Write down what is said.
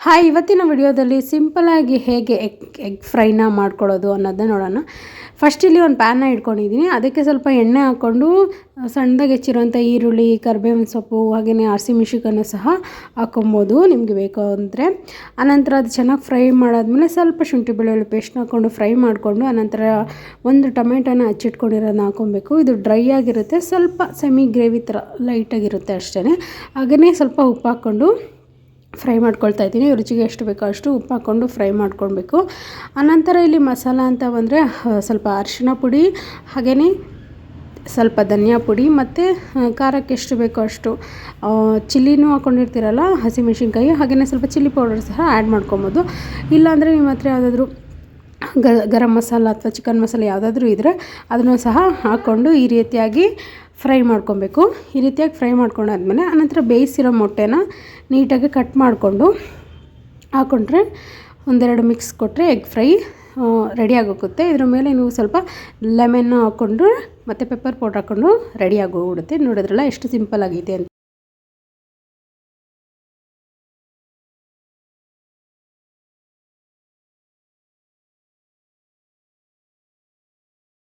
Hi, ಇವತ್ತಿನ ವಿಡಿಯೋದಲ್ಲಿ ಸಿಂಪಲಾಗಿ ಹೇಗೆ ಎಗ್ ಫ್ರೈನ ಮಾಡ್ಕೊಳ್ಳೋದು ಅನ್ನೋದನ್ನ ನೋಡೋಣ. ಫಸ್ಟ್ ಇಲ್ಲಿ ಒಂದು ಪ್ಯಾನ್ನ ಇಟ್ಕೊಂಡಿದ್ದೀನಿ. ಅದಕ್ಕೆ ಸ್ವಲ್ಪ ಎಣ್ಣೆ ಹಾಕ್ಕೊಂಡು ಸಣ್ಣದಾಗಿ ಹೆಚ್ಚಿರುವಂಥ ಈರುಳ್ಳಿ, ಕರಿಬೇವಿನ ಸೊಪ್ಪು, ಹಾಗೆಯೇ ಹಸಿಮೆಣಸಿನಕಾಯನ್ನು ಸಹ ಹಾಕ್ಕೊಬೋದು ನಿಮಗೆ ಬೇಕು ಅಂದರೆ. ಆನಂತರ ಅದು ಚೆನ್ನಾಗಿ ಫ್ರೈ ಮಾಡಾದ್ಮೇಲೆ ಸ್ವಲ್ಪ ಶುಂಠಿ ಬೆಳ್ಳುಳ್ಳಿ ಪೇಸ್ಟ್ನ ಹಾಕ್ಕೊಂಡು ಫ್ರೈ ಮಾಡಿಕೊಂಡು ಆನಂತರ ಒಂದು ಟೊಮೆಟೊನ ಹಚ್ಚಿಟ್ಕೊಂಡಿರೋದನ್ನ ಹಾಕ್ಕೊಬೇಕು. ಇದು ಡ್ರೈ ಆಗಿರುತ್ತೆ, ಸ್ವಲ್ಪ ಸೆಮಿ ಗ್ರೇವಿ ಥರ ಲೈಟಾಗಿರುತ್ತೆ ಅಷ್ಟೇ. ಹಾಗೆಯೇ ಸ್ವಲ್ಪ ಉಪ್ಪು ಹಾಕ್ಕೊಂಡು ಫ್ರೈ ಮಾಡ್ಕೊಳ್ತಾ ಇದ್ದೀನಿ. ರುಚಿಗೆ ಎಷ್ಟು ಬೇಕೋ ಅಷ್ಟು ಉಪ್ಪು ಹಾಕ್ಕೊಂಡು ಫ್ರೈ ಮಾಡ್ಕೊಳ್ಬೇಕು. ಆನಂತರ ಇಲ್ಲಿ ಮಸಾಲ ಅಂತ ಬಂದರೆ ಸ್ವಲ್ಪ ಅರಿಶಿಣ ಪುಡಿ, ಹಾಗೆಯೇ ಸ್ವಲ್ಪ ಧನಿಯಾ ಪುಡಿ ಮತ್ತು ಖಾರಕ್ಕೆ ಎಷ್ಟು ಬೇಕೋ ಅಷ್ಟು ಚಿಲ್ಲಿನೂ ಹಾಕ್ಕೊಂಡಿರ್ತೀರಲ್ಲ ಹಸಿಮೆಣ್ಸಿನ್ಕಾಯಿ, ಹಾಗೆಯೇ ಸ್ವಲ್ಪ ಚಿಲ್ಲಿ ಪೌಡರ್ ಸಹ ಆ್ಯಡ್ ಮಾಡ್ಕೊಬೋದು. ಇಲ್ಲಾಂದರೆ ನಿಮ್ಮ ಹತ್ರ ಯಾವುದಾದ್ರೂ ಗರಂ ಮಸಾಲ ಅಥವಾ ಚಿಕನ್ ಮಸಾಲ ಯಾವುದಾದ್ರೂ ಇದ್ದರೆ ಅದನ್ನು ಸಹ ಹಾಕ್ಕೊಂಡು ಈ ರೀತಿಯಾಗಿ ಫ್ರೈ ಮಾಡ್ಕೊಬೇಕು. ಈ ರೀತಿಯಾಗಿ ಫ್ರೈ ಮಾಡ್ಕೊಂಡಾದ್ಮೇಲೆ ಆನಂತರ ಬೇಯಿಸಿರೋ ಮೊಟ್ಟೆನ ನೀಟಾಗಿ ಕಟ್ ಮಾಡಿಕೊಂಡು ಹಾಕ್ಕೊಂಡ್ರೆ ಒಂದೆರಡು ಮಿಕ್ಸ್ ಕೊಟ್ಟರೆ ಎಗ್ ಫ್ರೈ ರೆಡಿಯಾಗಿ ಹೋಗುತ್ತೆ. ಇದ್ರ ಮೇಲೆ ನೀವು ಸ್ವಲ್ಪ ಲೆಮನ್ನ ಹಾಕ್ಕೊಂಡು ಮತ್ತು ಪೆಪ್ಪರ್ ಪೌಡ್ರ್ ಹಾಕ್ಕೊಂಡು ರೆಡಿಯಾಗಿ ಹೋಗ್ಬಿಡುತ್ತೆ. ನೋಡಿದ್ರಲ್ಲ ಎಷ್ಟು ಸಿಂಪಲ್ ಆಗಿದೆ ಅಂತ.